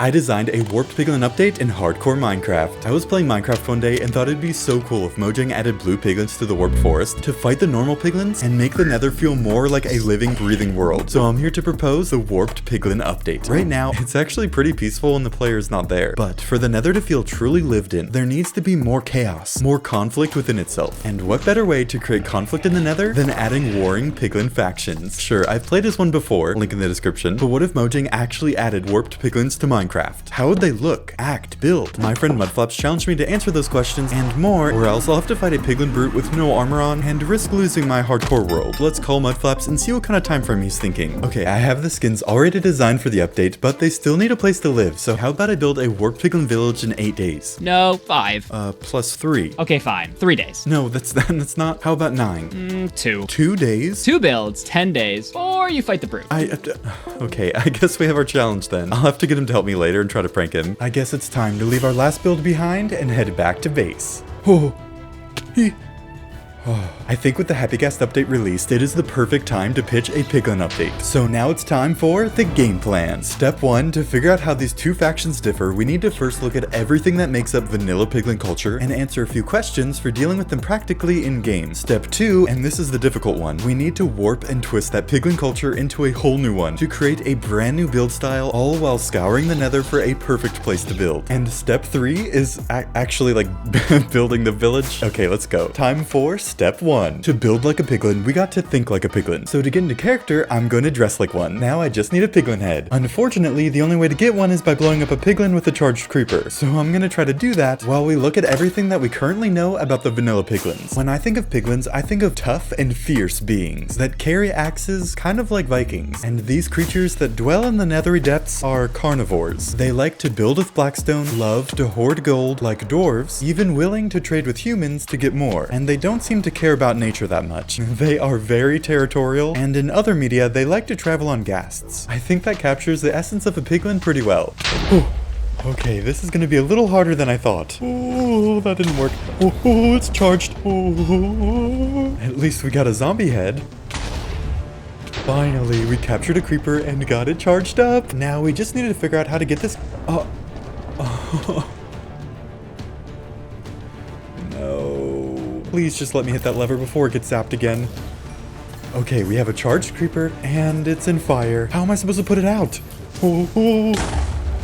I designed a Warped Piglin update in hardcore Minecraft. I was playing Minecraft one day and thought it'd be so cool if Mojang added blue piglins to the Warped Forest to fight the normal piglins and make the Nether feel more like a living, breathing world. So I'm here to propose the Warped Piglin update. Right now, it's actually pretty peaceful when the player's not there. But for the Nether to feel truly lived in, there needs to be more chaos, more conflict within itself. And what better way to create conflict in the Nether than adding warring piglin factions? Sure, I've played as one before, link in the description, but what if Mojang actually added Warped Piglins to Minecraft? How would they look, act, build? My friend Mudflaps challenged me to answer those questions and more, or else I'll have to fight a piglin brute with no armor on and risk losing my hardcore world. Let's call Mudflaps and see what kind of time frame he's thinking. Okay, I have the skins already designed for the update, but they still need a place to live, so how about I build a Warped Piglin village in 8 days? No, 5. Plus 3. Okay, fine. 3 days. No, that's not. How about 9? 2. 2 days? 2 builds, 10 days, or you fight the brute. Okay, I guess we have our challenge then. I'll have to get him to help me later and try to prank him. I guess it's time to leave our last build behind and head back to base. I think with the Happy Ghast update released, it is the perfect time to pitch a Piglin update. So now it's time for the game plan. Step 1, to figure out how these two factions differ, we need to first look at everything that makes up vanilla Piglin culture and answer a few questions for dealing with them practically in game. Step 2, and this is the difficult one, we need to warp and twist that Piglin culture into a whole new one to create a brand new build style, all while scouring the Nether for a perfect place to build. And step 3 is actually like building the village. Okay, let's go. Time for step 1. To build like a piglin, we got to think like a piglin. So to get into character, I'm going to dress like one. Now I just need a piglin head. Unfortunately, the only way to get one is by blowing up a piglin with a charged creeper. So I'm going to try to do that while we look at everything that we currently know about the vanilla piglins. When I think of piglins, I think of tough and fierce beings that carry axes kind of like Vikings. And these creatures that dwell in the nethery depths are carnivores. They like to build with blackstone, love to hoard gold like dwarves, even willing to trade with humans to get more. And they don't seem to care about nature that much. They are very territorial, and in other media, they like to travel on ghasts. I think that captures the essence of a piglin pretty well. Okay, this is gonna be a little harder than I thought. Oh, that didn't work. Oh, it's charged. Oh, at least we got a zombie head. Finally, we captured a creeper and got it charged up. Now we just needed to figure out how to get this. No. Please just let me hit that lever before it gets zapped again. Okay, we have a charged creeper and it's in fire. How am I supposed to put it out?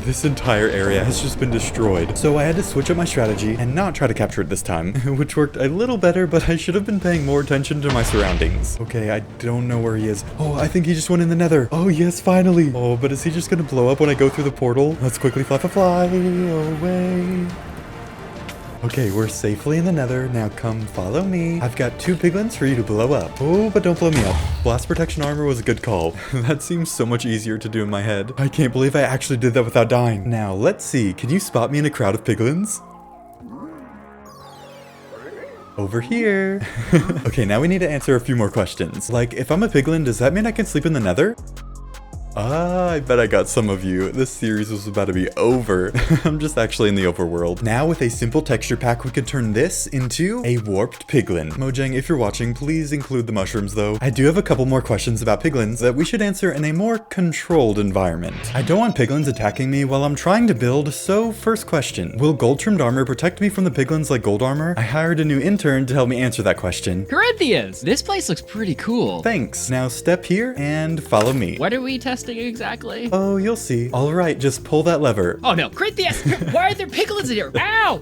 This entire area has just been destroyed. So I had to switch up my strategy and not try to capture it this time, which worked a little better, but I should have been paying more attention to my surroundings. Okay, I don't know where he is. Oh, I think he just went in the Nether. Oh, yes, finally. Oh, but is he just gonna blow up when I go through the portal? Let's quickly fly away. Okay, we're safely in the Nether. Now come follow me. I've got 2 piglins for you to blow up. Oh, but don't blow me up. Blast protection armor was a good call. That seems so much easier to do in my head. I can't believe I actually did that without dying. Now, let's see. Can you spot me in a crowd of piglins? Over here. Okay, now we need to answer a few more questions. Like, if I'm a piglin, does that mean I can sleep in the Nether? I bet I got some of you. This series was about to be over. I'm just actually in the overworld. Now with a simple texture pack, we could turn this into a Warped Piglin. Mojang, if you're watching, please include the mushrooms though. I do have a couple more questions about piglins that we should answer in a more controlled environment. I don't want piglins attacking me while I'm trying to build, so first question. Will gold trimmed armor protect me from the piglins like gold armor? I hired a new intern to help me answer that question. Corinthius! This place looks pretty cool. Thanks. Now step here and follow me. What are we testing exactly? Oh, you'll see. All right, just pull that lever. Oh no, Corinthius! Why are there piglins in here? Ow!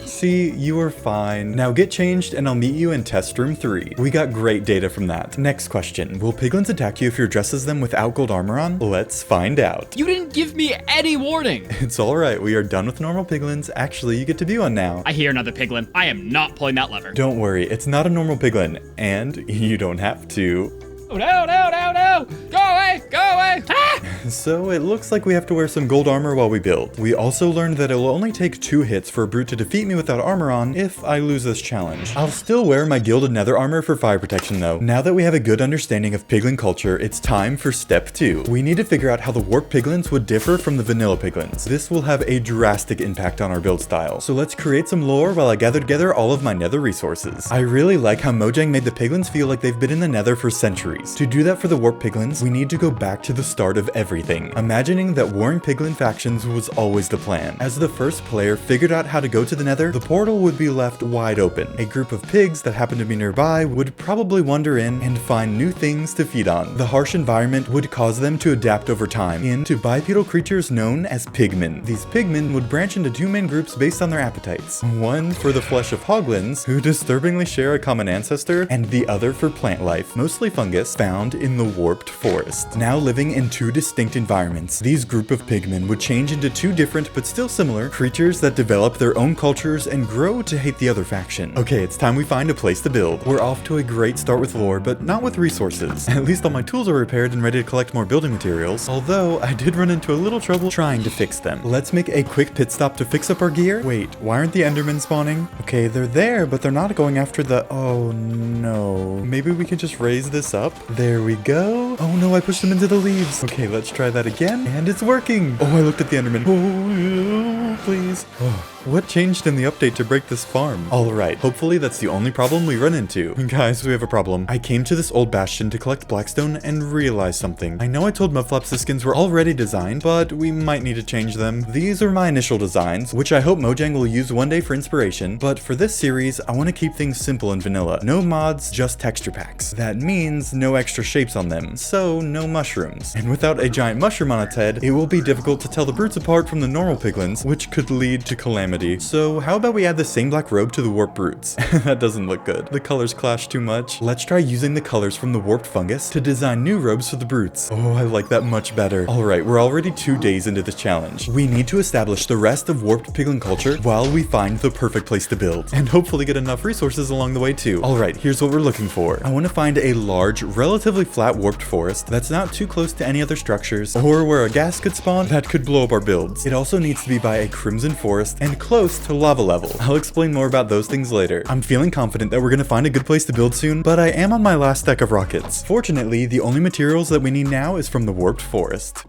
See, you are fine. Now get changed and I'll meet you in test room 3. We got great data from that. Next question. Will piglins attack you if you're dressed as them without gold armor on? Let's find out. You didn't give me any warning. It's all right. We are done with normal piglins. Actually, you get to be one now. I hear another piglin. I am not pulling that lever. Don't worry. It's not a normal piglin. And you don't have to. Oh, no, no, no, no! Go away! Go away! Ah! So it looks like we have to wear some gold armor while we build. We also learned that it'll only take 2 hits for a brute to defeat me without armor on if I lose this challenge. I'll still wear my gilded nether armor for fire protection though. Now that we have a good understanding of piglin culture, it's time for step 2. We need to figure out how the warped piglins would differ from the vanilla piglins. This will have a drastic impact on our build style. So let's create some lore while I gather together all of my nether resources. I really like how Mojang made the piglins feel like they've been in the nether for centuries. series. To do that for the Warped Piglins, we need to go back to the start of everything, imagining that warring Piglin factions was always the plan. As the first player figured out how to go to the Nether, the portal would be left wide open. A group of pigs that happened to be nearby would probably wander in and find new things to feed on. The harsh environment would cause them to adapt over time into bipedal creatures known as pigmen. These pigmen would branch into two main groups based on their appetites. One for the flesh of hoglins, who disturbingly share a common ancestor, and the other for plant life, mostly fungus, found in the Warped Forest. Now living in two distinct environments, these group of pigmen would change into two different but still similar creatures that develop their own cultures and grow to hate the other faction. Okay, it's time we find a place to build. We're off to a great start with lore, but not with resources. At least all my tools are repaired and ready to collect more building materials, although I did run into a little trouble trying to fix them. Let's make a quick pit stop to fix up our gear. Wait, why aren't the endermen spawning? Okay, they're there, but they're not going after the... Oh no. Maybe we can just raise this up? There we go. Oh no, I pushed them into the leaves. Okay, let's try that again. And it's working. Oh, I looked at the enderman. Oh, please. Oh. What changed in the update to break this farm? Alright, hopefully that's the only problem we run into. Guys, we have a problem. I came to this old bastion to collect blackstone and realized something. I know I told Mudflaps the skins were already designed, but we might need to change them. These are my initial designs, which I hope Mojang will use one day for inspiration, but for this series, I want to keep things simple and vanilla. No mods, just texture packs. That means no extra shapes on them, so no mushrooms. And without a giant mushroom on its head, it will be difficult to tell the brutes apart from the normal piglins, which could lead to calamity. So how about we add the same black robe to the warped brutes? That doesn't look good. The colors clash too much. Let's try using the colors from the warped fungus to design new robes for the brutes. Oh, I like that much better. Alright, we're already 2 days into this challenge. We need to establish the rest of Warped Piglin culture while we find the perfect place to build. And hopefully get enough resources along the way too. Alright, here's what we're looking for. I want to find a large, relatively flat warped forest that's not too close to any other structures, or where a ghast could spawn that could blow up our builds. It also needs to be by a crimson forest and close to lava level. I'll explain more about those things later. I'm feeling confident that we're gonna find a good place to build soon, but I am on my last stack of rockets. Fortunately, the only materials that we need now is from the warped forest.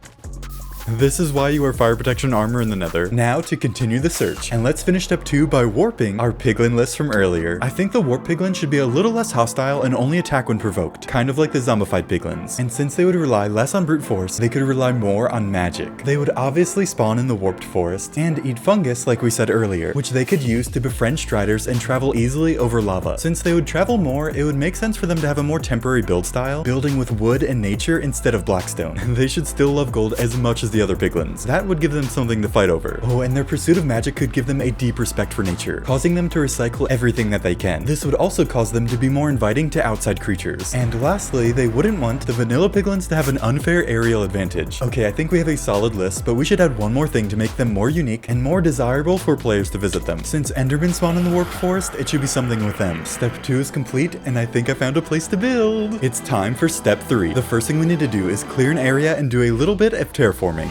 This is why you wear fire protection armor in the Nether. Now to continue the search, and let's finish step 2 by warping our piglin list from earlier. I think the warped piglin should be a little less hostile and only attack when provoked, kind of like the zombified piglins. And since they would rely less on brute force, they could rely more on magic. They would obviously spawn in the warped forest and eat fungus like we said earlier, which they could use to befriend striders and travel easily over lava. Since they would travel more, it would make sense for them to have a more temporary build style, building with wood and nature instead of blackstone. They should still love gold as much as the other piglins. That would give them something to fight over. Oh, and their pursuit of magic could give them a deep respect for nature, causing them to recycle everything that they can. This would also cause them to be more inviting to outside creatures. And lastly, they wouldn't want the vanilla piglins to have an unfair aerial advantage. Okay, I think we have a solid list, but we should add one more thing to make them more unique and more desirable for players to visit them. Since endermen spawn in the warped forest, it should be something with them. Step 2 is complete, and I think I found a place to build. It's time for step 3. The first thing we need to do is clear an area and do a little bit of terraforming.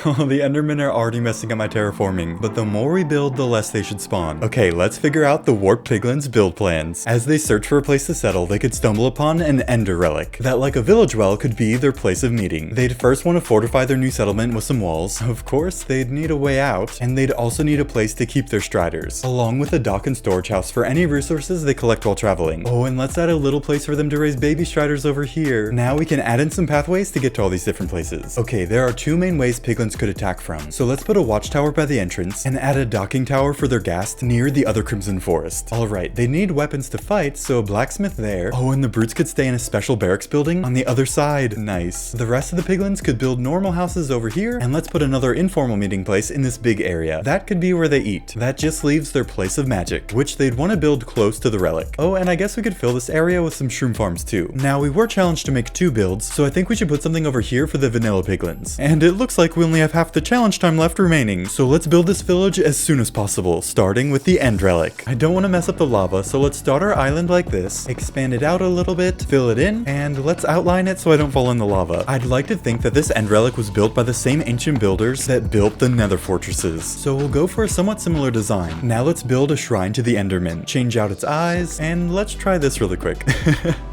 The endermen are already messing up my terraforming, but the more we build, the less they should spawn. Okay, let's figure out the Warped Piglins' build plans. As they search for a place to settle, they could stumble upon an ender relic that, like a village well, could be their place of meeting. They'd first want to fortify their new settlement with some walls. Of course, they'd need a way out, and they'd also need a place to keep their striders, along with a dock and storage house for any resources they collect while traveling. Oh, and let's add a little place for them to raise baby striders over here. Now we can add in some pathways to get to all these different places. Okay, there are 2 main ways piglins piglins could attack from. So let's put a watchtower by the entrance and add a docking tower for their ghast near the other crimson forest. Alright, they need weapons to fight, so a blacksmith there. Oh, and the brutes could stay in a special barracks building on the other side. Nice. The rest of the piglins could build normal houses over here, and let's put another informal meeting place in this big area. That could be where they eat. That just leaves their place of magic, which they'd want to build close to the relic. Oh, and I guess we could fill this area with some shroom farms too. Now, we were challenged to make 2 builds, so I think we should put something over here for the vanilla piglins. And it looks like we only have half the challenge time left remaining, so let's build this village as soon as possible, starting with the end relic. I don't want to mess up the lava, so let's start our island like this, expand it out a little bit, fill it in, and let's outline it so I don't fall in the lava. I'd like to think that this end relic was built by the same ancient builders that built the nether fortresses, so we'll go for a somewhat similar design. Now let's build a shrine to the enderman, change out its eyes, and let's try this really quick.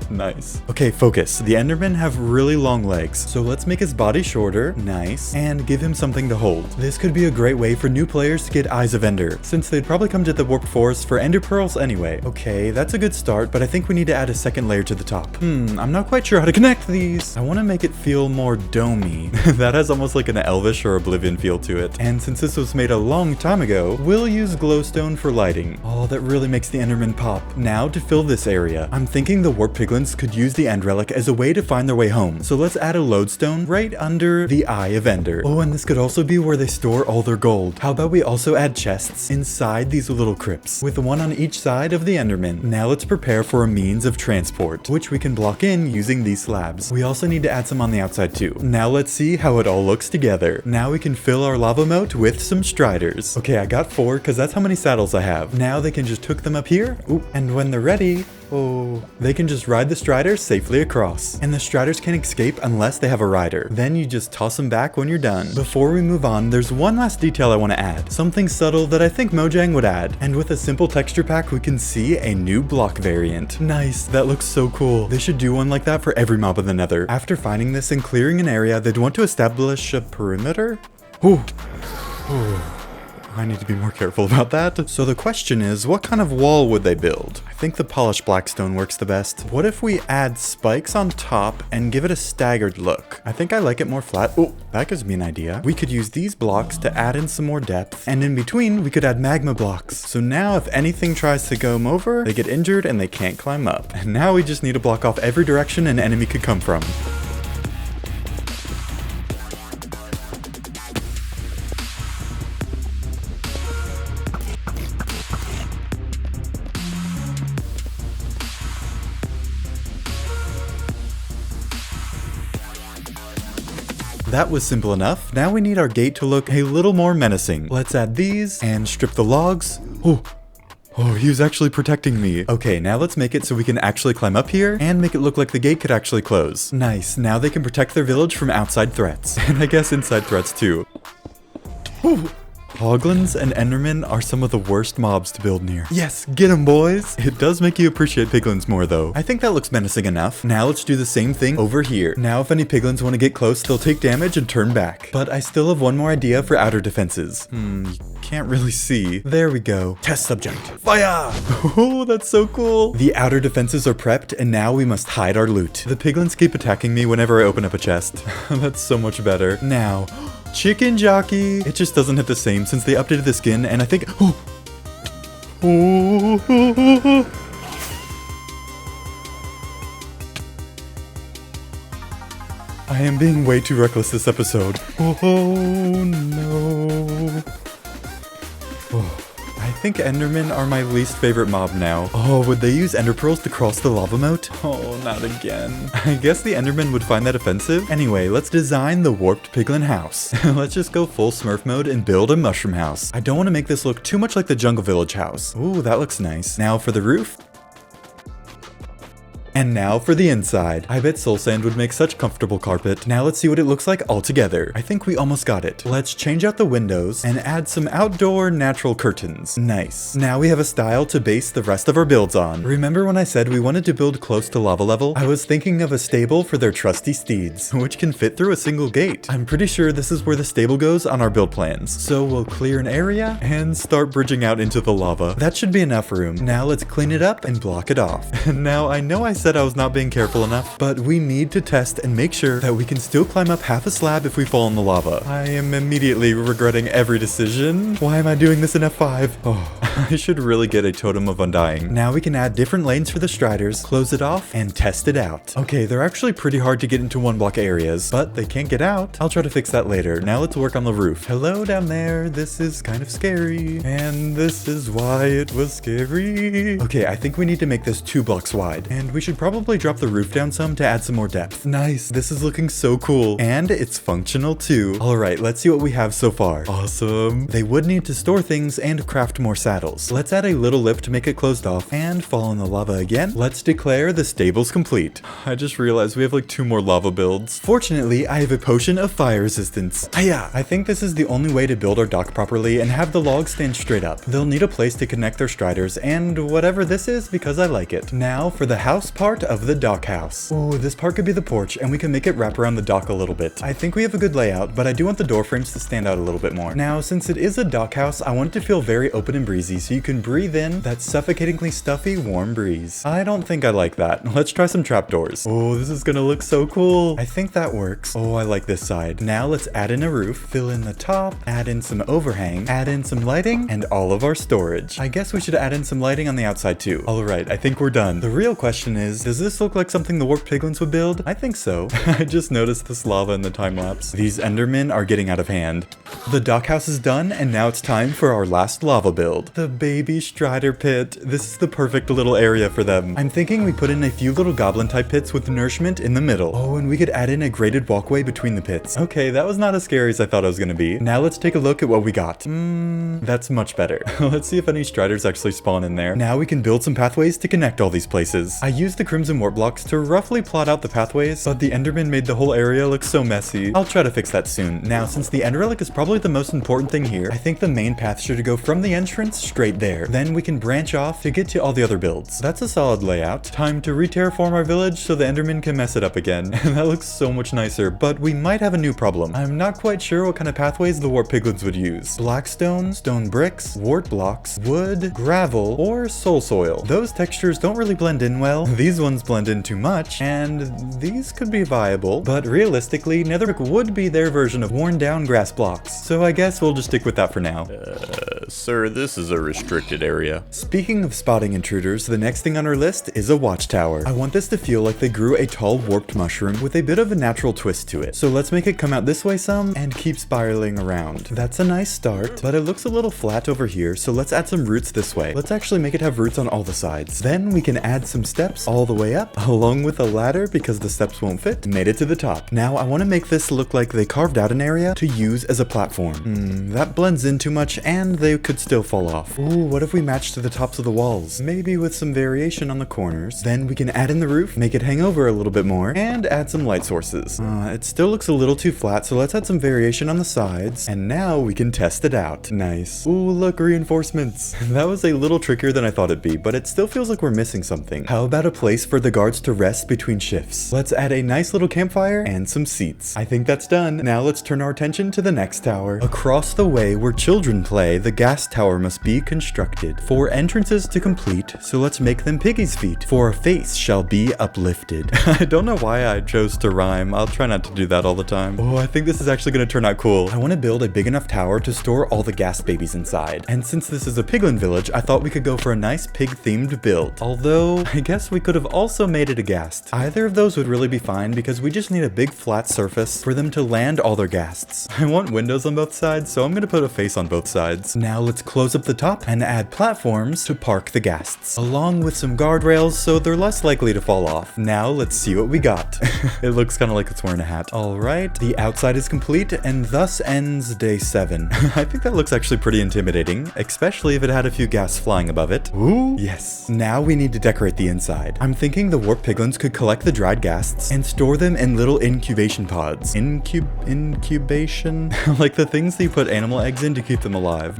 Nice. Okay, focus. The endermen have really long legs, so let's make his body shorter, nice, and give him something to hold. This could be a great way for new players to get Eyes of Ender, since they'd probably come to the Warped Forest for ender pearls anyway. Okay, that's a good start, but I think we need to add a second layer to the top. I'm not quite sure how to connect these. I want to make it feel more domey. That has almost like an Elvish or Oblivion feel to it. And since this was made a long time ago, we'll use glowstone for lighting. Oh, that really makes the enderman pop. Now to fill this area, I'm thinking the Warped Piglins could use the end relic as a way to find their way home. So let's add a lodestone right under the Eye of Ender. Oh, and this could also be where they store all their gold. How about we also add chests inside these little crypts, with one on each side of the enderman. Now let's prepare for a means of transport, which we can block in using these slabs. We also need to add some on the outside too. Now let's see how it all looks together. Now we can fill our lava moat with some striders. Okay, I got 4 because that's how many saddles I have. Now they can just hook them up here. Ooh, and when they're ready, they can just ride the striders safely across. And the striders can't escape unless they have a rider. Then you just toss them back when you're done. Before we move on, there's one last detail I want to add. Something subtle that I think Mojang would add. And with a simple texture pack, we can see a new block variant. Nice, that looks so cool. They should do one like that for every mob in the nether. After finding this and clearing an area, they'd want to establish a perimeter? I need to be more careful about that. So the question is, what kind of wall would they build? I think the polished blackstone works the best. What if we add spikes on top and give it a staggered look? I think I like it more flat. Oh, that gives me an idea. We could use these blocks to add in some more depth, and in between, we could add magma blocks. So now if anything tries to go over, they get injured and they can't climb up. And now we just need to block off every direction an enemy could come from. That was simple enough. Now we need our gate to look a little more menacing. Let's add these and strip the logs. Oh, he was actually protecting me. Okay, now let's make it so we can actually climb up here and make it look like the gate could actually close. Nice, now they can protect their village from outside threats. And I guess inside threats too. Hoglins and endermen are some of the worst mobs to build near. Yes, get them, boys! It does make you appreciate piglins more though. I think that looks menacing enough. Now let's do the same thing over here. Now if any piglins want to get close, they'll take damage and turn back. But I still have one more idea for outer defenses. You can't really see. There we go. Test subject. Fire! Oh, that's so cool. The outer defenses are prepped, and now we must hide our loot. The piglins keep attacking me whenever I open up a chest. That's so much better. Now, chicken jockey. It just doesn't hit the same since they updated the skin, and I think... I am being way too reckless this episode. Oh no. I think endermen are my least favorite mob now. Oh, would they use ender pearls to cross the lava moat? Oh, not again. I guess the endermen would find that offensive. Anyway, let's design the Warped Piglin house. Let's just go full smurf mode and build a mushroom house. I don't want to make this look too much like the jungle village house. Ooh, that looks nice. Now for the roof. And now for the inside. I bet soul sand would make such comfortable carpet. Now let's see what it looks like all together. I think we almost got it. Let's change out the windows and add some outdoor natural curtains. Nice. Now we have a style to base the rest of our builds on. Remember when I said we wanted to build close to lava level? I was thinking of a stable for their trusty steeds, which can fit through a single gate. I'm pretty sure this is where the stable goes on our build plans. So we'll clear an area and start bridging out into the lava. That should be enough room. Now let's clean it up and block it off. And now I know I said I was not being careful enough, but we need to test and make sure that we can still climb up half a slab if we fall in the lava. I am immediately regretting every decision. Why am I doing this in F5? Oh, I should really get a totem of undying. Now we can add different lanes for the striders, close it off, and test it out. Okay, they're actually pretty hard to get into 1-block areas, but they can't get out. I'll try to fix that later. Now let's work on the roof. Hello down there. This is kind of scary, and this is why it was scary. Okay, I think we need to make this 2 blocks wide, and we should probably drop the roof down some to add some more depth. Nice. This is looking so cool, and it's functional too. All right, let's see what we have so far. Awesome. They would need to store things and craft more saddles. Let's add a little lip to make it closed off and fall in the lava again. Let's declare the stables complete. I just realized we have like 2 more lava builds. Fortunately, I have a potion of fire resistance. Hiya! I think this is the only way to build our dock properly and have the logs stand straight up. They'll need a place to connect their striders and whatever this is because I like it. Now for the house part of the dock house. Oh, this part could be the porch and we can make it wrap around the dock a little bit. I think we have a good layout, but I do want the door frames to stand out a little bit more. Now, since it is a dock house, I want it to feel very open and breezy so you can breathe in that suffocatingly stuffy, warm breeze. I don't think I like that. Let's try some trapdoors. Oh, this is gonna look so cool. I think that works. Oh, I like this side. Now let's add in a roof, fill in the top, add in some overhang, add in some lighting, and all of our storage. I guess we should add in some lighting on the outside too. All right, I think we're done. The real question is, does this look like something the Warped Piglins would build? I think so. I just noticed this lava in the time lapse. These endermen are getting out of hand. The dock house is done, and now it's time for our last lava build. The baby strider pit. This is the perfect little area for them. I'm thinking we put in a few little goblin type pits with nourishment in the middle. Oh, and we could add in a graded walkway between the pits. Okay, that was not as scary as I thought it was gonna be. Now let's take a look at what we got. That's much better. Let's see if any striders actually spawn in there. Now we can build some pathways to connect all these places. I used the crimson warp blocks to roughly plot out the pathways, but the enderman made the whole area look so messy. I'll try to fix that soon. Now, since the end relic is probably the most important thing here, I think the main path should go from the entrance straight there. Then we can branch off to get to all the other builds. That's a solid layout. Time to re-terraform our village so the enderman can mess it up again. That looks so much nicer, but we might have a new problem. I'm not quite sure what kind of pathways the Warped Piglins would use. Blackstone, stone bricks, wart blocks, wood, gravel, or soul soil. Those textures don't really blend in well. These ones blend in too much, and these could be viable, but realistically, netherbrick would be their version of worn down grass blocks. So I guess we'll just stick with that for now. Sir, this is a restricted area. Speaking of spotting intruders, the next thing on our list is a watchtower. I want this to feel like they grew a tall warped mushroom with a bit of a natural twist to it. So let's make it come out this way some and keep spiraling around. That's a nice start, but it looks a little flat over here, so let's add some roots this way. Let's actually make it have roots on all the sides. Then we can add some steps all the way up, along with a ladder because the steps won't fit. Made it to the top. Now I want to make this look like they carved out an area to use as a platform. That blends in too much and they could still fall off. Ooh, what if we match to the tops of the walls? Maybe with some variation on the corners. Then we can add in the roof, make it hang over a little bit more, and add some light sources. It still looks a little too flat, so let's add some variation on the sides. And now we can test it out. Nice. Ooh, look, reinforcements. That was a little trickier than I thought it'd be, but it still feels like we're missing something. How about a place for the guards to rest between shifts? Let's add a nice little campfire and some seats. I think that's done. Now let's turn our attention to the next tower. Across the way where children play, the ghast tower must be constructed. 4 entrances to complete, so let's make them piggy's feet. For a face shall be uplifted. I don't know why I chose to rhyme. I'll try not to do that all the time. Oh, I think this is actually going to turn out cool. I want to build a big enough tower to store all the ghast babies inside. And since this is a piglin village, I thought we could go for a nice pig-themed build. Although, I guess we could have also made it a ghast. Either of those would really be fine because we just need a big flat surface for them to land all their ghasts. I want windows on both sides, so I'm going to put a face on both sides. Now let's close up the top and add platforms to park the ghasts, along with some guardrails so they're less likely to fall off. Now let's see what we got. It looks kind of like it's wearing a hat. All right, the outside is complete and thus ends day 7. I think that looks actually pretty intimidating, especially if it had a few ghasts flying above it. Ooh, yes. Now we need to decorate the inside. I'm thinking the Warped Piglins could collect the dried ghasts and store them in little incubation pods. Incubation? Like the things that you put animal eggs in to keep them alive.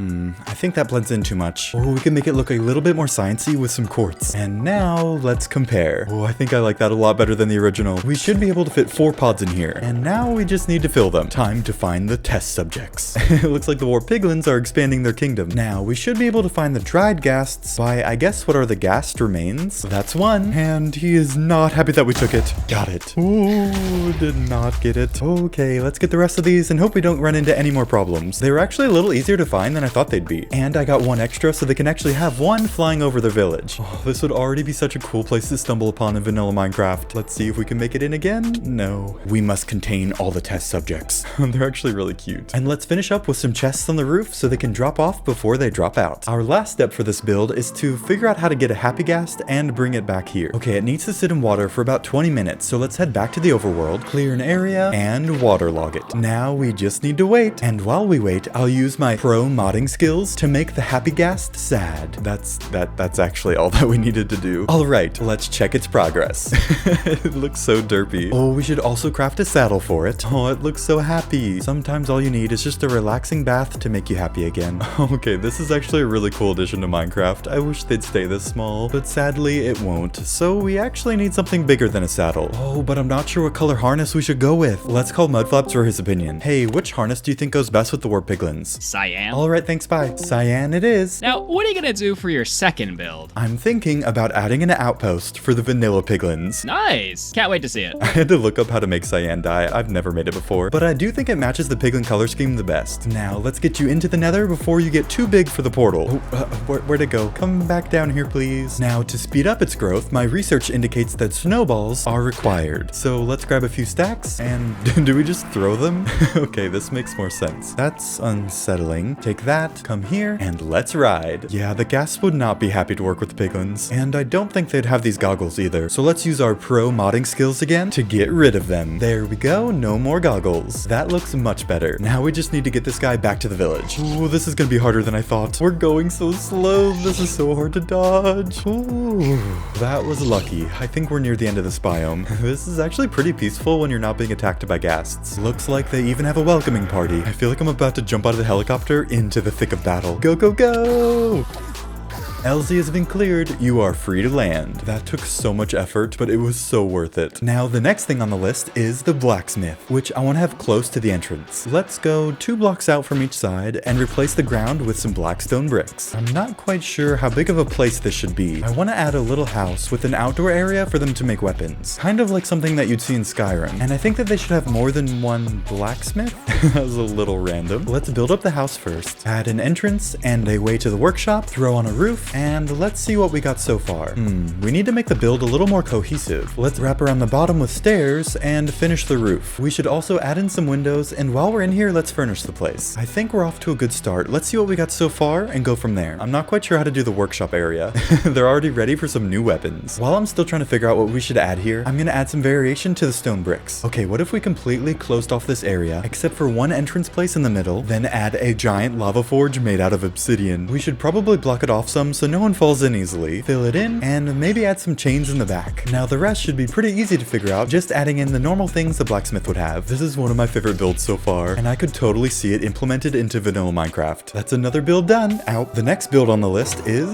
I think that blends in too much. Oh, we can make it look a little bit more sciencey with some quartz. And now let's compare. Oh, I think I like that a lot better than the original. We should be able to fit 4 pods in here. And now we just need to fill them. Time to find the test subjects. It looks like the Warped Piglins are expanding their kingdom. Now we should be able to find the dried ghasts by, I guess, what are the ghast remains? That's one. And he is not happy that we took it. Got it. Oh, did not get it. Okay, let's get the rest of these and hope we don't run into any more problems. They were actually a little easier to find than I thought they'd be. And I got one extra so they can actually have one flying over their village. Oh, this would already be such a cool place to stumble upon in vanilla Minecraft. Let's see if we can make it in again. No. We must contain all the test subjects. They're actually really cute. And let's finish up with some chests on the roof so they can drop off before they drop out. Our last step for this build is to figure out how to get a happy ghast and bring it back here. Okay, it needs to sit in water for about 20 minutes, so let's head back to the overworld, clear an area, and waterlog it. Now we just need to wait. And while we wait, I'll use my pro modding skills to make the happy ghast sad. That's actually all that we needed to do. All right, let's check its progress. It looks so derpy. Oh, we should also craft a saddle for it. Oh, it looks so happy. Sometimes all you need is just a relaxing bath to make you happy again. Okay, this is actually a really cool addition to Minecraft. I wish they'd stay this small, but sadly it won't. So we actually need something bigger than a saddle. Oh, but I'm not sure what color harness we should go with. Let's call Mudflaps for his opinion. Hey, which harness do you think goes best with the Warped Piglins? Cyan. All right, thanks, bye. Cyan it is. Now, what are you gonna do for your second build? I'm thinking about adding an outpost for the vanilla piglins. Nice. Can't wait to see it. I had to look up how to make cyan dye. I've never made it before, but I do think it matches the piglin color scheme the best. Now, let's get you into the nether before you get too big for the portal. Where'd it go? Come back down here, please. Now, to speed up its growth, my research indicates that snowballs are required. So let's grab a few stacks, and do we just throw them? Okay, this makes more sense. That's unsettling. Take that, come here, and let's ride. Yeah, the ghast would not be happy to work with the piglins, and I don't think they'd have these goggles either. So let's use our pro modding skills again to get rid of them. There we go, no more goggles. That looks much better. Now we just need to get this guy back to the village. Ooh, this is gonna be harder than I thought. We're going so slow. This is so hard to dodge. Ooh, that was lucky. I think we're near the end of this biome. This is actually pretty peaceful when you're not being attacked by ghasts. Looks like they even have a welcoming party. I feel like I'm about to jump out of the helicopter into the thick of battle. Go, go, go! LZ has been cleared. You are free to land. That took so much effort, but it was so worth it. Now, the next thing on the list is the blacksmith, which I want to have close to the entrance. Let's go 2 blocks out from each side and replace the ground with some blackstone bricks. I'm not quite sure how big of a place this should be. I want to add a little house with an outdoor area for them to make weapons. Kind of like something that you'd see in Skyrim. And I think that they should have more than one blacksmith. That was a little random. Let's build up the house first. Add an entrance and a way to the workshop, throw on a roof, and let's see what we got so far. We need to make the build a little more cohesive. Let's wrap around the bottom with stairs and finish the roof. We should also add in some windows, and while we're in here, let's furnish the place. I think we're off to a good start. Let's see what we got so far and go from there. I'm not quite sure how to do the workshop area. They're already ready for some new weapons. While I'm still trying to figure out what we should add here, I'm gonna add some variation to the stone bricks. Okay, what if we completely closed off this area, except for one entrance place in the middle, then add a giant lava forge made out of obsidian? We should probably block it off some so no one falls in easily. Fill it in, and maybe add some chains in the back. Now the rest should be pretty easy to figure out, just adding in the normal things the blacksmith would have. This is one of my favorite builds so far, and I could totally see it implemented into vanilla Minecraft. That's another build done. Out. The next build on the list is...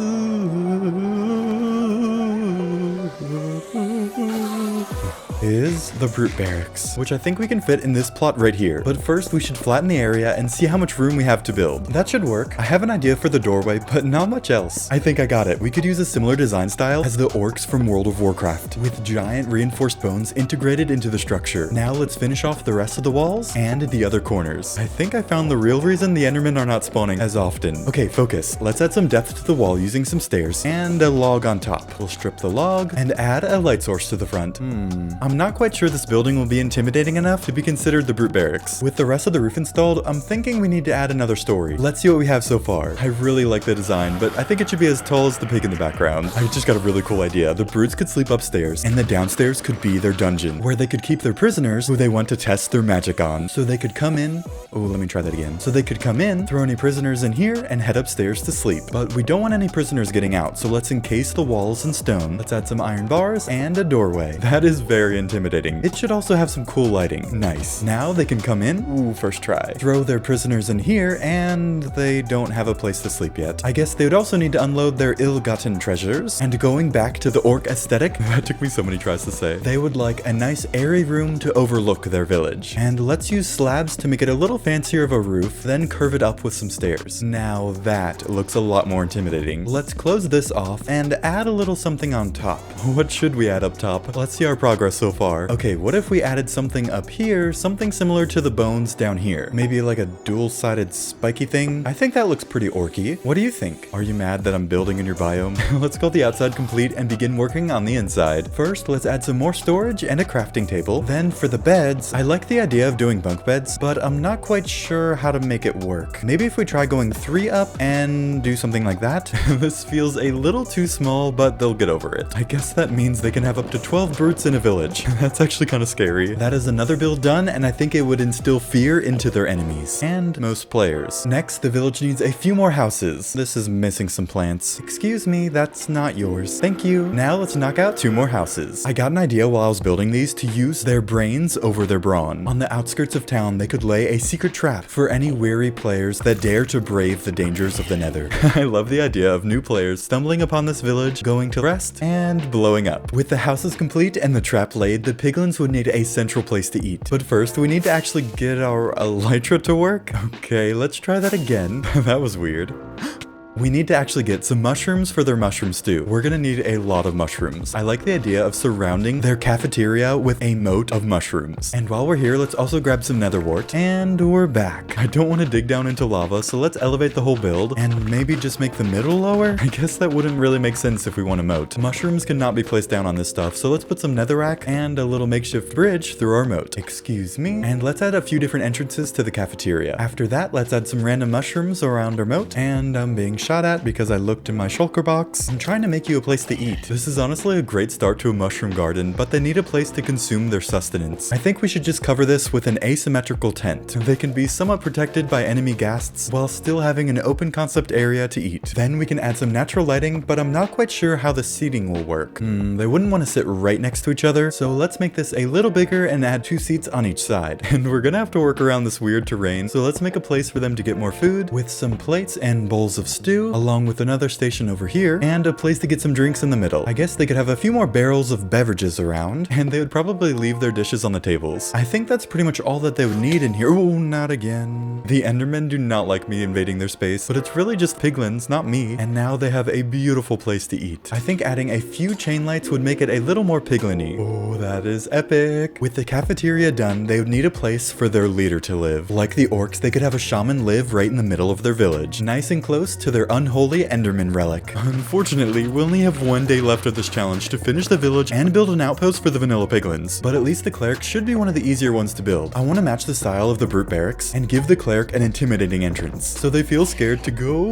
the brute barracks, which I think we can fit in this plot right here. But first we should flatten the area and see how much room we have to build. That should work. I have an idea for the doorway, but not much else. I think I got it. We could use a similar design style as the orcs from World of Warcraft, with giant reinforced bones integrated into the structure. Now let's finish off the rest of the walls and the other corners. I think I found the real reason the endermen are not spawning as often. Okay, focus. Let's add some depth to the wall using some stairs and a log on top. We'll strip the log and add a light source to the front. I'm not quite sure this building will be intimidating enough to be considered the brute barracks. With the rest of the roof installed, I'm thinking we need to add another story. Let's see what we have so far. I really like the design, but I think it should be as tall as the pig in the background. I just got a really cool idea. The brutes could sleep upstairs, and the downstairs could be their dungeon, where they could keep their prisoners who they want to test their magic on. So they could come in... Oh, let me try that again. So they could come in, throw any prisoners in here, and head upstairs to sleep. But we don't want any prisoners getting out, so let's encase the walls in stone. Let's add some iron bars and a doorway. That is very intimidating. It should also have some cool lighting. Nice. Now they can come in. Ooh, first try. Throw their prisoners in here, and they don't have a place to sleep yet. I guess they would also need to unload their ill-gotten treasures. And going back to the orc aesthetic, that took me so many tries to say, they would like a nice airy room to overlook their village. And let's use slabs to make it a little fancier of a roof, then curve it up with some stairs. Now that looks a lot more intimidating. Let's close this off and add a little something on top. What should we add up top? Let's see our progress so far. Okay, what if we added something up here, something similar to the bones down here? Maybe like a dual-sided spiky thing? I think that looks pretty orky. What do you think? Are you mad that I'm building in your biome? Let's call the outside complete and begin working on the inside. First, let's add some more storage and a crafting table. Then for the beds, I like the idea of doing bunk beds, but I'm not quite sure how to make it work. Maybe if we try going 3 up and do something like that? This feels a little too small, but they'll get over it. I guess that means they can have up to 12 brutes in a village. That's actually kind of scary. That is another build done, and I think it would instill fear into their enemies and most players. Next, the village needs a few more houses. This is missing some plants. Excuse me, that's not yours. Thank you. Now let's knock out 2 more houses. I got an idea while I was building these to use their brains over their brawn. On the outskirts of town, they could lay a secret trap for any weary players that dare to brave the dangers of the nether. I love the idea of new players stumbling upon this village, going to rest, and blowing up. With the houses complete and the trap laid, the piglins would need a central place to eat. But first, we need to actually get our elytra to work. Okay, let's try that again. That was weird. We need to actually get some mushrooms for their mushroom stew. We're gonna need a lot of mushrooms. I like the idea of surrounding their cafeteria with a moat of mushrooms. And while we're here, let's also grab some nether wart. And we're back. I don't want to dig down into lava, so let's elevate the whole build and maybe just make the middle lower. I guess that wouldn't really make sense if we want a moat. Mushrooms cannot be placed down on this stuff, so let's put some netherrack and a little makeshift bridge through our moat. Excuse me. And let's add a few different entrances to the cafeteria. After that, let's add some random mushrooms around our moat. And I'm being shot at because I looked in my shulker box. I'm trying to make you a place to eat. This is honestly a great start to a mushroom garden, but they need a place to consume their sustenance. I think we should just cover this with an asymmetrical tent. They can be somewhat protected by enemy ghasts while still having an open concept area to eat. Then we can add some natural lighting, but I'm not quite sure how the seating will work. They wouldn't want to sit right next to each other, so let's make this a little bigger and add 2 seats on each side. And we're gonna have to work around this weird terrain, so let's make a place for them to get more food with some plates and bowls of stew, along with another station over here, and a place to get some drinks in the middle. I guess they could have a few more barrels of beverages around, and they would probably leave their dishes on the tables. I think that's pretty much all that they would need in here. Oh, not again. The endermen do not like me invading their space, but it's really just piglins, not me, and now they have a beautiful place to eat. I think adding a few chain lights would make it a little more piglin-y. Oh, that is epic. With the cafeteria done, they would need a place for their leader to live. Like the orcs, they could have a shaman live right in the middle of their village, nice and close to their unholy enderman relic. Unfortunately, we only have 1 day left of this challenge to finish the village and build an outpost for the vanilla piglins, but at least the cleric should be one of the easier ones to build. I want to match the style of the brute barracks and give the cleric an intimidating entrance, so they feel scared to go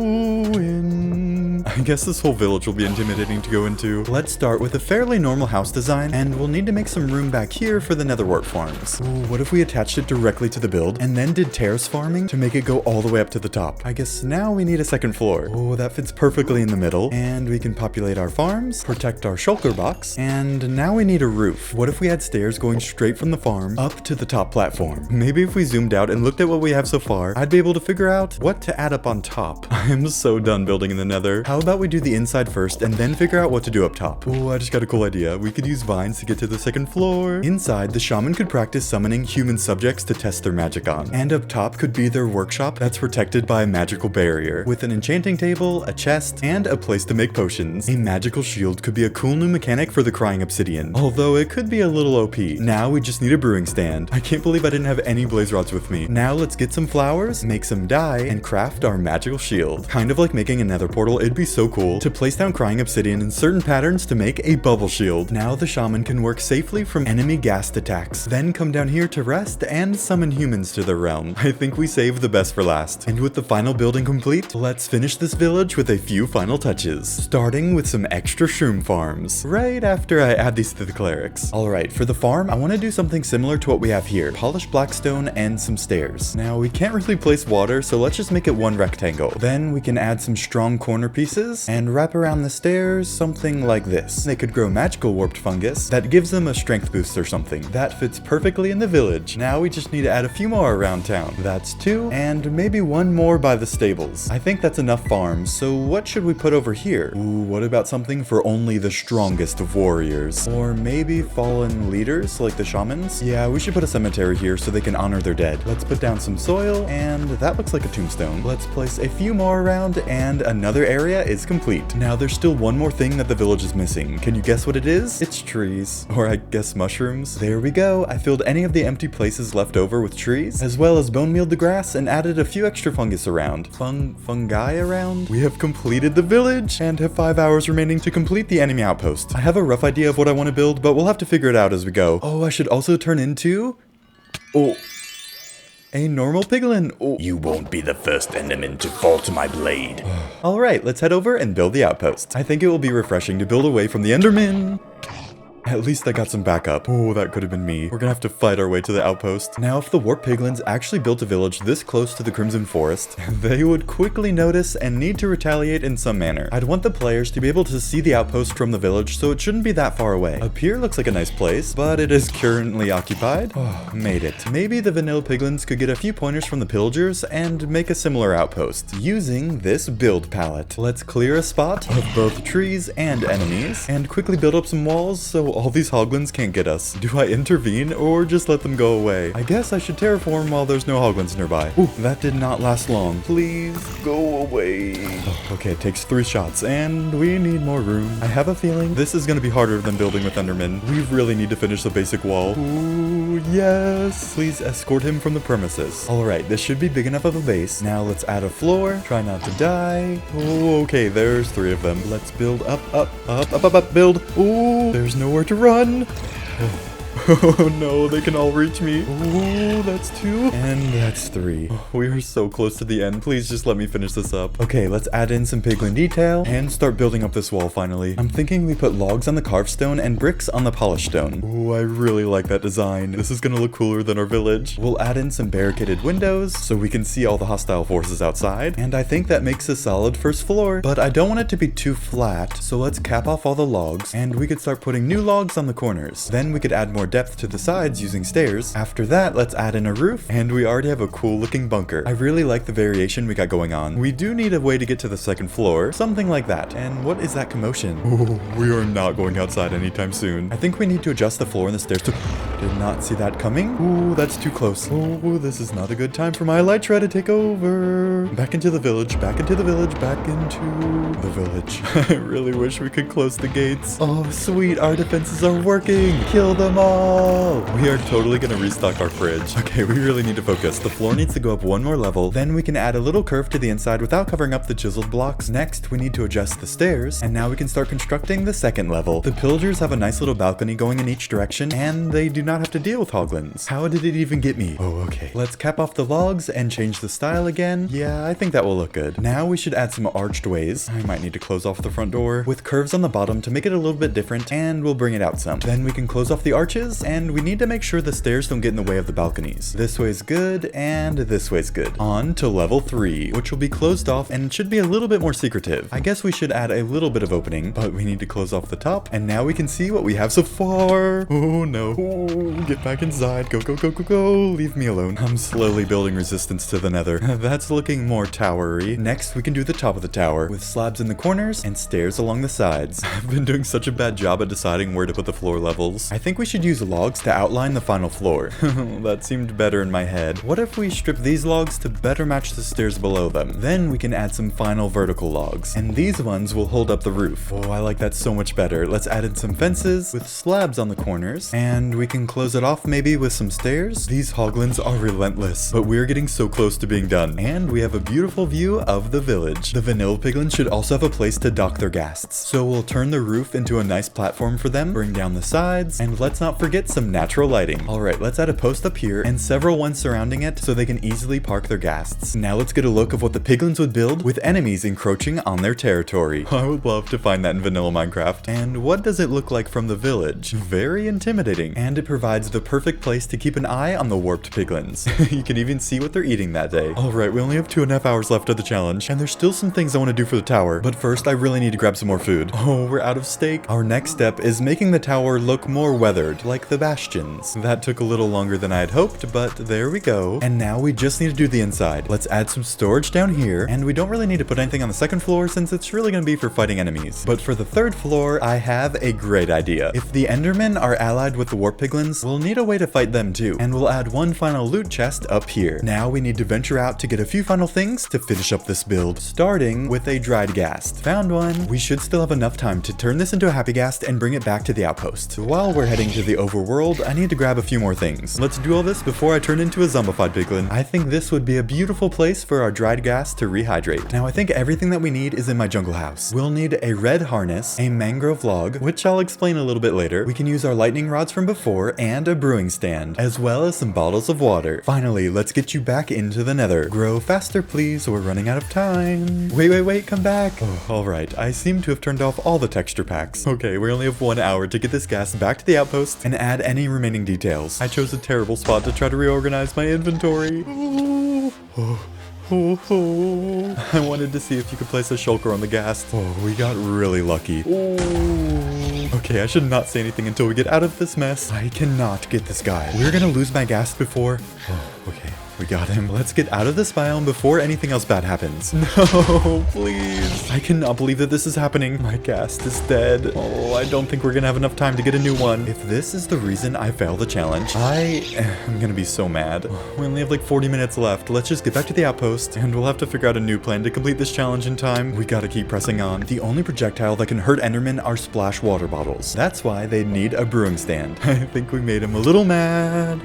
in. I guess this whole village will be intimidating to go into. Let's start with a fairly normal house design, and we'll need to make some room back here for the netherwart farms. Ooh, what if we attached it directly to the build and then did terrace farming to make it go all the way up to the top? I guess now we need a second floor. Oh, that fits perfectly in the middle, and we can populate our farms, protect our shulker box, and now we need a roof. What if we had stairs going straight from the farm up to the top platform? Maybe if we zoomed out and looked at what we have so far, I'd be able to figure out what to add up on top. I am so done building in the nether. How about we do the inside first and then figure out what to do up top? Oh, I just got a cool idea. We could use vines to get to the second floor. Inside, the shaman could practice summoning human subjects to test their magic on, and up top could be their workshop that's protected by a magical barrier with an enchanting table, a chest, and a place to make potions. A magical shield could be a cool new mechanic for the crying obsidian, although it could be a little OP. Now we just need a brewing stand. I can't believe I didn't have any blaze rods with me. Now let's get some flowers, make some dye, and craft our magical shield. Kind of like making a nether portal, it'd be so cool to place down crying obsidian in certain patterns to make a bubble shield. Now the shaman can work safely from enemy ghast attacks, then come down here to rest and summon humans to their realm. I think we saved the best for last. And with the final building complete, let's finish finish this village with a few final touches, starting with some extra shroom farms, right after I add these to the clerics. Alright, for the farm, I want to do something similar to what we have here, polished blackstone and some stairs. Now, we can't really place water, so let's just make it one rectangle. Then we can add some strong corner pieces and wrap around the stairs something like this. They could grow magical warped fungus that gives them a strength boost or something. That fits perfectly in the village. Now we just need to add a few more around town. That's 2, and maybe 1 more by the stables. I think that's enough farms, so what should we put over here? Ooh, what about something for only the strongest of warriors? Or maybe fallen leaders like the shamans? Yeah, we should put a cemetery here so they can honor their dead. Let's put down some soil, and that looks like a tombstone. Let's place a few more around, and another area is complete. Now there's still one more thing that the village is missing. Can you guess what it is? It's trees. Or I guess mushrooms. There we go. I filled any of the empty places left over with trees, as well as bone mealed the grass and added a few extra fungus around. Fungi around? We have completed the village and have 5 hours remaining to complete the enemy outpost. I have a rough idea of what I want to build, but we'll have to figure it out as we go. Oh, I should also turn into... a normal piglin. Oh. You won't be the first enderman to fall to my blade. Alright, let's head over and build the outpost. I think it will be refreshing to build away from the endermen. At least I got some backup. Oh, that could have been me. We're gonna have to fight our way to the outpost. Now, if the Warped Piglins actually built a village this close to the Crimson Forest, they would quickly notice and need to retaliate in some manner. I'd want the players to be able to see the outpost from the village, so it shouldn't be that far away. Up here looks like a nice place, but it is currently occupied. Oh, made it. Maybe the vanilla piglins could get a few pointers from the pillagers and make a similar outpost using this build palette. Let's clear a spot of both trees and enemies and quickly build up some walls so all these hoglins can't get us. Do I intervene or just let them go away? I guess I should terraform while there's no hoglins nearby. Ooh, that did not last long. Please go away. Oh, okay, it takes 3 shots and we need more room. I have a feeling this is gonna be harder than building with endermen. We really need to finish the basic wall. Ooh, yes. Please escort him from the premises. Alright, this should be big enough of a base. Now let's add a floor. Try not to die. Oh, okay, there's 3 of them. Let's build up, build. Ooh, there's nowhere to run. Oh no, they can all reach me. Oh, that's 2. And that's 3. Oh, we are so close to the end. Please just let me finish this up. Okay, let's add in some piglin detail and start building up this wall finally. I'm thinking we put logs on the carved stone and bricks on the polished stone. Oh, I really like that design. This is gonna look cooler than our village. We'll add in some barricaded windows so we can see all the hostile forces outside. And I think that makes a solid first floor, but I don't want it to be too flat. So let's cap off all the logs and we could start putting new logs on the corners. Then we could add more depth to the sides using stairs. After that, let's add in a roof, and we already have a cool looking bunker. I really like the variation we got going on. We do need a way to get to the second floor, something like that. And what is that commotion? Oh, we are not going outside anytime soon. I think we need to adjust the floor and the stairs to... Did not see that coming. Ooh, that's too close. Oh, this is not a good time for my elytra to take over. Back into the village, back into the village, back into the village. I really wish we could close the gates. Oh, sweet, our defenses are working. Kill them all. We are totally gonna restock our fridge. Okay, we really need to focus. The floor needs to go up 1 more level. Then we can add a little curve to the inside without covering up the chiseled blocks. Next, we need to adjust the stairs. And now we can start constructing the second level. The pillagers have a nice little balcony going in each direction, and they do not have to deal with hoglins. How did it even get me? Oh, okay. Let's cap off the logs and change the style again. Yeah, I think that will look good. Now we should add some arched ways. I might need to close off the front door with curves on the bottom to make it a little bit different, and we'll bring it out some. Then we can close off the arches, and we need to make sure the stairs don't get in the way of the balconies. This way's good, and this way's good. On to level 3, which will be closed off and should be a little bit more secretive. I guess we should add a little bit of opening, but we need to close off the top, and now we can see what we have so far. Oh no. Oh, get back inside. Go, go, go, go, go. Leave me alone. I'm slowly building resistance to the nether. That's looking more towery. Next, we can do the top of the tower with slabs in the corners and stairs along the sides. I've been doing such a bad job at deciding where to put the floor levels. I think we should use logs to outline the final floor. That seemed better in my head. What if we strip these logs to better match the stairs below them? Then we can add some final vertical logs, and these ones will hold up the roof. Oh, I like that so much better. Let's add in some fences with slabs on the corners, and we can close it off maybe with some stairs. These hoglins are relentless, but we're getting so close to being done, and we have a beautiful view of the village. The vanilla piglins should also have a place to dock their ghasts, so we'll turn the roof into a nice platform for them, bring down the sides, and let's not not forget some natural lighting. Alright, let's add a post up here and several ones surrounding it so they can easily park their ghasts. Now let's get a look of what the piglins would build with enemies encroaching on their territory. I would love to find that in vanilla Minecraft. And what does it look like from the village? Very intimidating. And it provides the perfect place to keep an eye on the Warped Piglins. You can even see what they're eating that day. Alright, we only have 2.5 hours left of the challenge, and there's still some things I want to do for the tower. But first, I really need to grab some more food. Oh, we're out of steak. Our next step is making the tower look more weathered, like the bastions. That took a little longer than I had hoped, but there we go. And now we just need to do the inside. Let's add some storage down here, and we don't really need to put anything on the second floor since it's really going to be for fighting enemies. But for the third floor, I have a great idea. If the endermen are allied with the Warped Piglins, we'll need a way to fight them too, and we'll add one final loot chest up here. Now we need to venture out to get a few final things to finish up this build, starting with a dried ghast. Found one. We should still have enough time to turn this into a happy ghast and bring it back to the outpost. While we're heading to the overworld, I need to grab a few more things. Let's do all this before I turn into a zombified piglin. I think this would be a beautiful place for our dried ghast to rehydrate. Now I think everything that we need is in my jungle house. We'll need a red harness, a mangrove log, which I'll explain a little bit later. We can use our lightning rods from before and a brewing stand, as well as some bottles of water. Finally, let's get you back into the nether. Grow faster, please. We're running out of time. Wait, come back. Oh, alright, I seem to have turned off all the texture packs. Okay, we only have 1 hour to get this ghast back to the outpost and add any remaining details. I chose a terrible spot to try to reorganize my inventory. I wanted to see if you could place a shulker on the ghast. Oh, we got really lucky. Okay, I should not say anything until we get out of this mess. I cannot get this guy. We're gonna lose my ghast before... Oh, okay. We got him. Let's get out of this biome before anything else bad happens. No, please. I cannot believe that this is happening. My ghast is dead. Oh, I don't think we're gonna have enough time to get a new one. If this is the reason I fail the challenge, I am gonna be so mad. We only have like 40 minutes left. Let's just get back to the outpost, and we'll have to figure out a new plan to complete this challenge in time. We gotta keep pressing on. The only projectile that can hurt endermen are splash water bottles. That's why they need a brewing stand. I think we made him a little mad.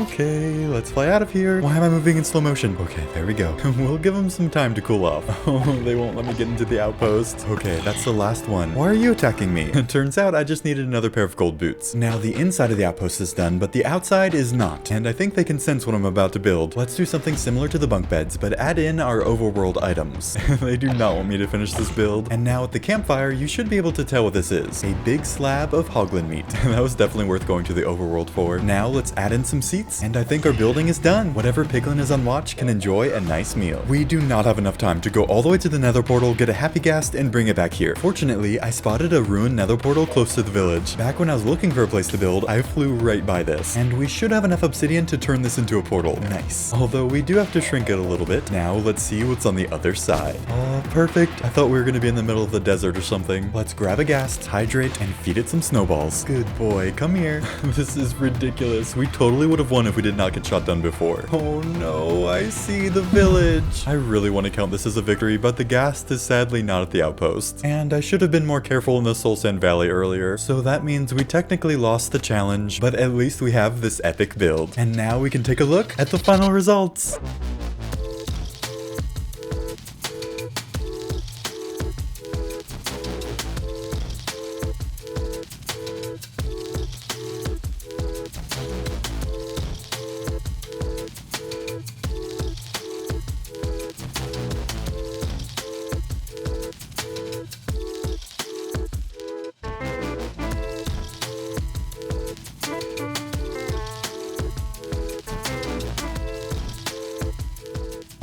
Okay, let's fly out of here. Why am I moving in slow motion? Okay, there we go. We'll give them some time to cool off. Oh, they won't let me get into the outpost. Okay, that's the last one. Why are you attacking me? It turns out I just needed another pair of gold boots. Now the inside of the outpost is done, but the outside is not. And I think they can sense what I'm about to build. Let's do something similar to the bunk beds, but add in our overworld items. They do not want me to finish this build. And now at the campfire, you should be able to tell what this is. A big slab of hoglin meat. That was definitely worth going to the overworld for. Now let's add in some seats, and I think our building is done. Whatever piglin is on watch can enjoy a nice meal. We do not have enough time to go all the way to the nether portal, get a happy ghast, and bring it back here. Fortunately, I spotted a ruined nether portal close to the village. Back when I was looking for a place to build, I flew right by this. And we should have enough obsidian to turn this into a portal. Nice. Although we do have to shrink it a little bit. Now let's see what's on the other side. Oh, perfect. I thought we were going to be in the middle of the desert or something. Let's grab a ghast, hydrate, and feed it some snowballs. Good boy, come here. This is ridiculous. We totally would have won if we did not get shot down before. Oh no, I see the village. I really want to count this as a victory, but the ghast is sadly not at the outpost. And I should have been more careful in the Soul Sand Valley earlier. So that means we technically lost the challenge, but at least we have this epic build. And now we can take a look at the final results.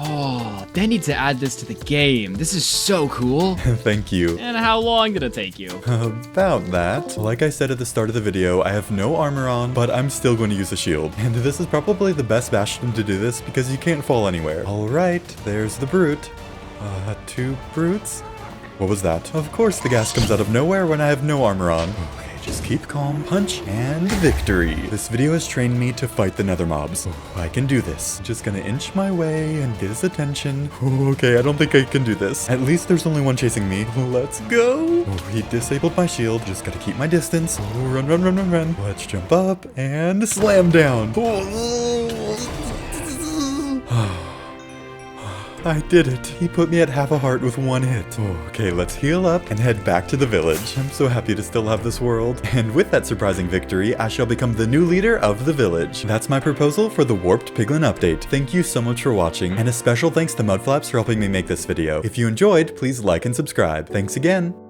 Oh, they need to add this to the game. This is so cool. Thank you. And how long did it take you? About that. Like I said at the start of the video, I have no armor on, but I'm still going to use a shield. And this is probably the best bastion to do this because you can't fall anywhere. Alright, there's the brute. 2 brutes? What was that? Of course the ghast comes out of nowhere when I have no armor on. Okay, just keep calm, punch, and victory. This video has trained me to fight the nether mobs. I can do this. Just gonna inch my way and get his attention. Okay, I don't think I can do this. At least there's only one chasing me. Let's go. He disabled my shield. Just gotta keep my distance. Run. Let's jump up and slam down. I did it. He put me at half a heart with one hit. Oh, okay, let's heal up and head back to the village. I'm so happy to still have this world. And with that surprising victory, I shall become the new leader of the village. That's my proposal for the Warped Piglin update. Thank you so much for watching, and a special thanks to Mudflaps for helping me make this video. If you enjoyed, please like and subscribe. Thanks again.